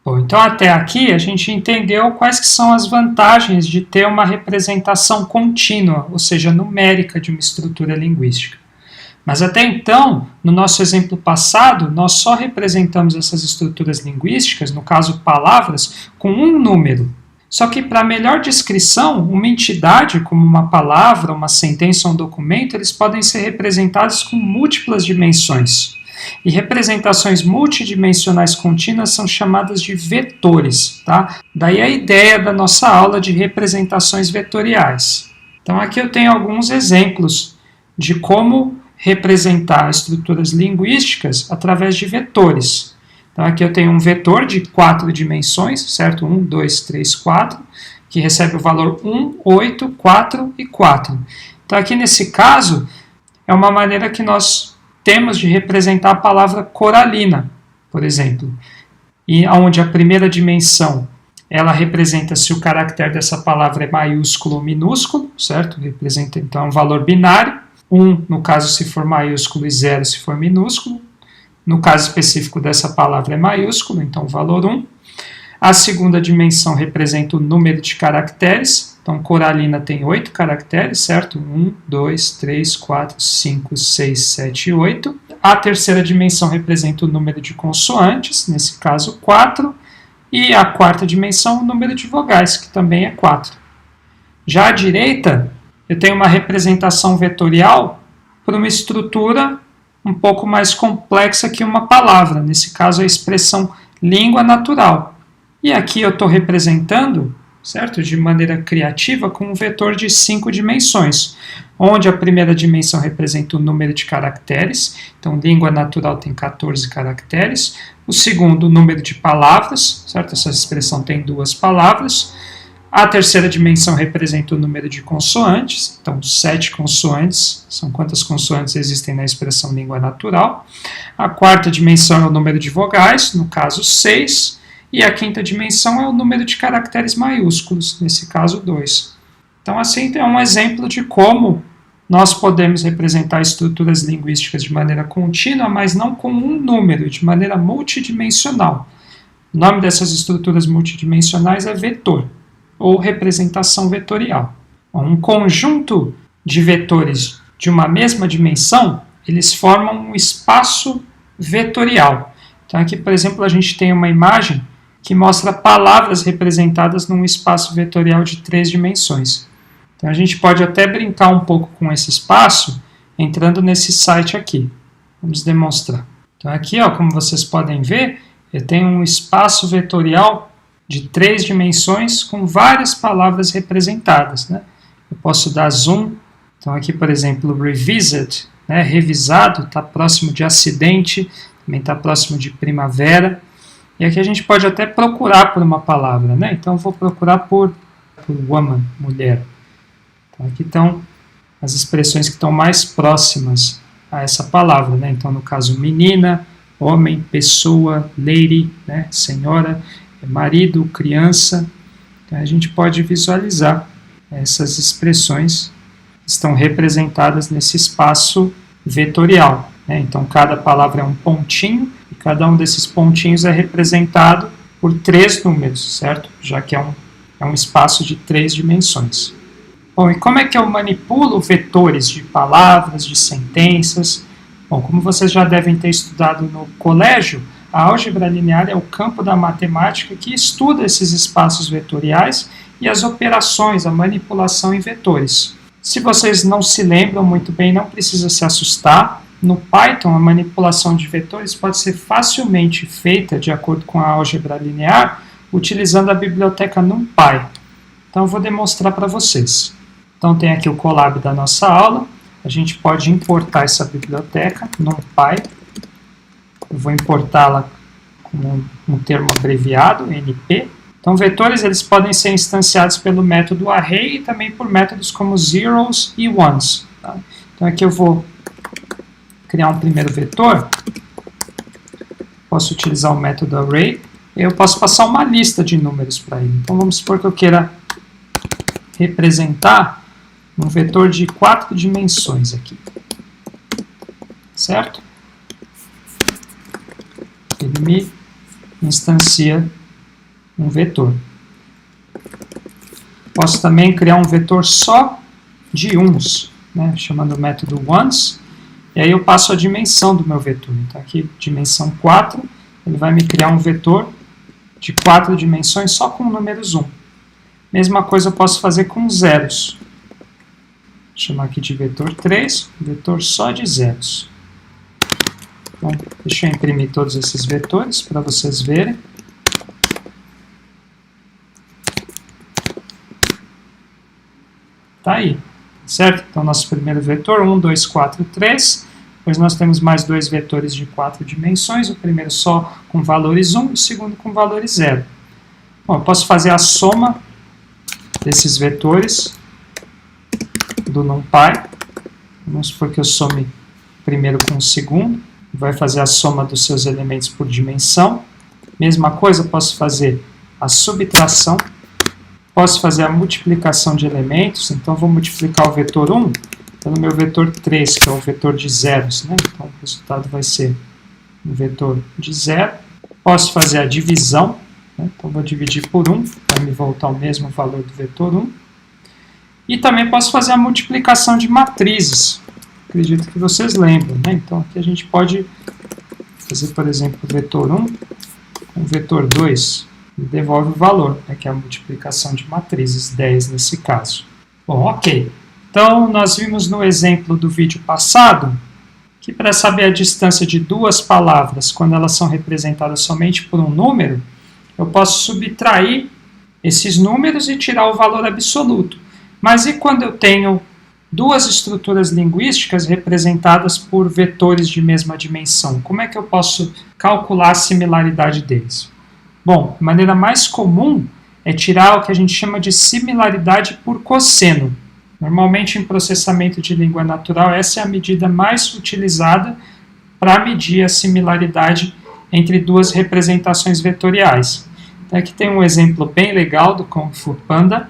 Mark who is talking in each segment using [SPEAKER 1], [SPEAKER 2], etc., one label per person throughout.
[SPEAKER 1] Bom, então até aqui a gente entendeu quais que são as vantagens de ter uma representação contínua, ou seja, numérica de uma estrutura linguística. Mas até então, no nosso exemplo passado, nós só representamos essas estruturas linguísticas, no caso palavras, com um número. Só que para melhor descrição, uma entidade, como uma palavra, uma sentença ou um documento, eles podem ser representados com múltiplas dimensões. E representações multidimensionais contínuas são chamadas de vetores. Tá? Daí a ideia da nossa aula de representações vetoriais. Então aqui eu tenho alguns exemplos de como representar estruturas linguísticas através de vetores. Então aqui eu tenho um vetor de 4 dimensões, certo? 1, 2, 3, 4, que recebe o valor 1, 8, 4 e 4. Então aqui nesse caso, é uma maneira que nós temos de representar a palavra coralina, por exemplo. E onde a primeira dimensão, ela representa se o caractere dessa palavra é maiúsculo ou minúsculo, certo? Representa então um valor binário. 1, no caso, se for maiúsculo, e 0, se for minúsculo. No caso específico dessa palavra é maiúsculo, então valor 1. A segunda dimensão representa o número de caracteres. Então, coralina tem 8 caracteres, certo? 1, 2, 3, 4, 5, 6, 7 e 8. A terceira dimensão representa o número de consoantes, nesse caso 4. E a quarta dimensão, o número de vogais, que também é 4. Já à direita, eu tenho uma representação vetorial para uma estrutura um pouco mais complexa que uma palavra, nesse caso a expressão língua natural. E aqui eu estou representando, certo, de maneira criativa, com um vetor de 5 dimensões, onde a primeira dimensão representa o número de caracteres, então língua natural tem 14 caracteres, o segundo, o número de palavras, certo, essa expressão tem 2 palavras, a terceira dimensão representa o número de consoantes, então 7 consoantes, são quantas consoantes existem na expressão língua natural. A quarta dimensão é o número de vogais, no caso 6, e a quinta dimensão é o número de caracteres maiúsculos, nesse caso 2. Então assim é um exemplo de como nós podemos representar estruturas linguísticas de maneira contínua, mas não com um número, de maneira multidimensional. O nome dessas estruturas multidimensionais é vetor, ou representação vetorial. Um conjunto de vetores de uma mesma dimensão, eles formam um espaço vetorial. Então aqui, por exemplo, a gente tem uma imagem que mostra palavras representadas num espaço vetorial de 3 dimensões. Então a gente pode até brincar um pouco com esse espaço, entrando nesse site aqui. Vamos demonstrar. Então aqui, ó, como vocês podem ver, eu tenho um espaço vetorial de 3 dimensões com várias palavras representadas. Né? Eu posso dar zoom. Então aqui, por exemplo, revisit, né, revisado, está próximo de acidente, também está próximo de primavera. E aqui a gente pode até procurar por uma palavra. Né? Então eu vou procurar por woman, mulher. Então aqui estão as expressões que estão mais próximas a essa palavra. Né? Então no caso menina, homem, pessoa, lady, né, senhora, marido, criança. Então a gente pode visualizar essas expressões que estão representadas nesse espaço vetorial. Né? Então cada palavra é um pontinho e cada um desses pontinhos é representado por 3 números, certo? Já que é um espaço de 3 dimensões. Bom, e como é que eu manipulo vetores de palavras, de sentenças? Bom, como vocês já devem ter estudado no colégio, a álgebra linear é o campo da matemática que estuda esses espaços vetoriais e as operações, a manipulação em vetores. Se vocês não se lembram muito bem, não precisa se assustar. No Python, a manipulação de vetores pode ser facilmente feita, de acordo com a álgebra linear, utilizando a biblioteca NumPy. Então, eu vou demonstrar para vocês. Então, tem aqui o Colab da nossa aula. A gente pode importar essa biblioteca, NumPy. Eu vou importá-la com um termo abreviado, NP. Então, vetores eles podem ser instanciados pelo método array e também por métodos como zeros e ones. Tá? Então, aqui eu vou criar um primeiro vetor. Posso utilizar o método array. E eu posso passar uma lista de números para ele. Então, vamos supor que eu queira representar um vetor de 4 dimensões aqui. Certo? Ele me instancia um vetor. Posso também criar um vetor só de uns, né, chamando o método ones, e aí eu passo a dimensão do meu vetor. Então aqui, dimensão 4, ele vai me criar um vetor de 4 dimensões só com números 1. Mesma coisa eu posso fazer com zeros. Vou chamar aqui de vetor 3, vetor só de zeros. Bom, deixa eu imprimir todos esses vetores para vocês verem. Tá aí, certo? Então, nosso primeiro vetor, 1, 2, 4, 3. Depois nós temos mais dois vetores de 4 dimensões. O primeiro só com valores 1 e o segundo com valores 0. Bom, eu posso fazer a soma desses vetores do NumPy. Vamos supor que eu some primeiro com o segundo. Vai fazer a soma dos seus elementos por dimensão. Mesma coisa, eu posso fazer a subtração. Posso fazer a multiplicação de elementos, então vou multiplicar o vetor 1 pelo meu vetor 3, que é o vetor de zeros, né? Então o resultado vai ser um vetor de 0. Posso fazer a divisão, né? Então vou dividir por 1, para me voltar ao mesmo valor do vetor 1. E também posso fazer a multiplicação de matrizes, acredito que vocês lembram, né? Então aqui a gente pode fazer, por exemplo, o vetor 1 com o vetor 2. Devolve o valor, né, que é a multiplicação de matrizes, 10 nesse caso. Bom, ok. Então, nós vimos no exemplo do vídeo passado que para saber a distância de duas palavras, quando elas são representadas somente por um número, eu posso subtrair esses números e tirar o valor absoluto. Mas e quando eu tenho duas estruturas linguísticas representadas por vetores de mesma dimensão? Como é que eu posso calcular a similaridade deles? Bom, a maneira mais comum é tirar o que a gente chama de similaridade por cosseno. Normalmente, em processamento de língua natural, essa é a medida mais utilizada para medir a similaridade entre duas representações vetoriais. Então, aqui tem um exemplo bem legal do Kung Fu Panda.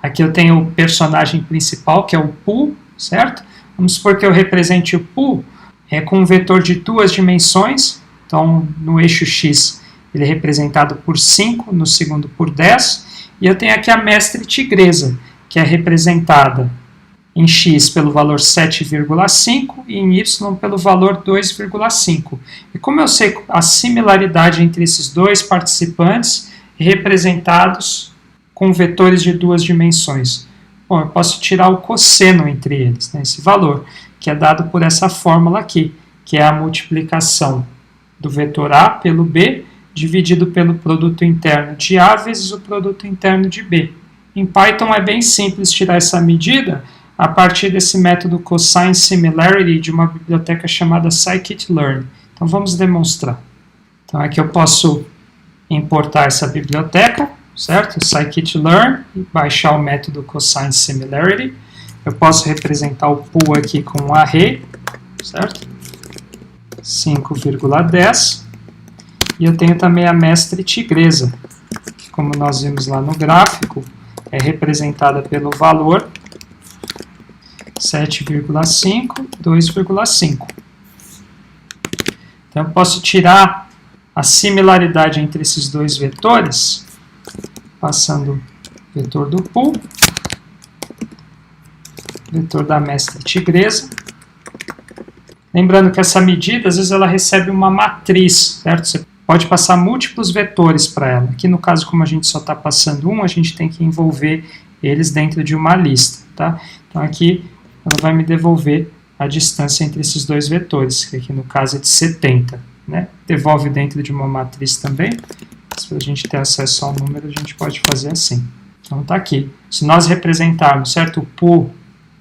[SPEAKER 1] Aqui eu tenho o personagem principal, que é o Pooh, certo? Vamos supor que eu represente o Pooh com um vetor de duas dimensões. Então, no eixo X, ele é representado por 5, no segundo por 10, e eu tenho aqui a mestre tigresa, que é representada em x pelo valor 7,5 e em y pelo valor 2,5. E como eu sei a similaridade entre esses dois participantes representados com vetores de duas dimensões? Bom, eu posso tirar o cosseno entre eles, né, esse valor, que é dado por essa fórmula aqui, que é a multiplicação do vetor A pelo B, dividido pelo produto interno de A vezes o produto interno de B. Em Python é bem simples tirar essa medida a partir desse método cosine similarity de uma biblioteca chamada scikit-learn. Então vamos demonstrar. Então aqui eu posso importar essa biblioteca, certo? Scikit-learn, e baixar o método cosine similarity. Eu posso representar o pool aqui com um array, certo? 5,10. E eu tenho também a mestre tigresa, que, como nós vimos lá no gráfico, é representada pelo valor 7,5, 2,5. Então, eu posso tirar a similaridade entre esses dois vetores, passando o vetor do pool, vetor da mestre tigresa. Lembrando que essa medida, às vezes, ela recebe uma matriz, certo? Você pode passar múltiplos vetores para ela. Aqui, no caso, como a gente só está passando um, a gente tem que envolver eles dentro de uma lista, tá? Então, aqui, ela vai me devolver a distância entre esses dois vetores, que aqui, no caso, é de 70, né? Devolve dentro de uma matriz também. Se a gente ter acesso ao número, a gente pode fazer assim. Então, está aqui. Se nós representarmos, certo, o Pooh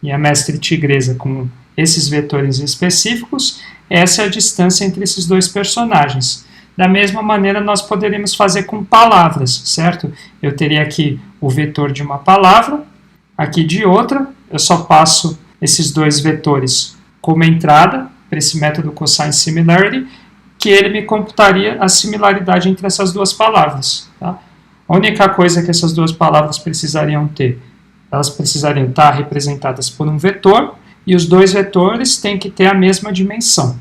[SPEAKER 1] e a mestre tigresa com esses vetores específicos, essa é a distância entre esses dois personagens. Da mesma maneira, nós poderíamos fazer com palavras, certo? Eu teria aqui o vetor de uma palavra, aqui de outra, eu só passo esses dois vetores como entrada para esse método cosine similarity, que ele me computaria a similaridade entre essas duas palavras. Tá? A única coisa que essas duas palavras precisariam ter, elas precisariam estar representadas por um vetor, e os dois vetores têm que ter a mesma dimensão.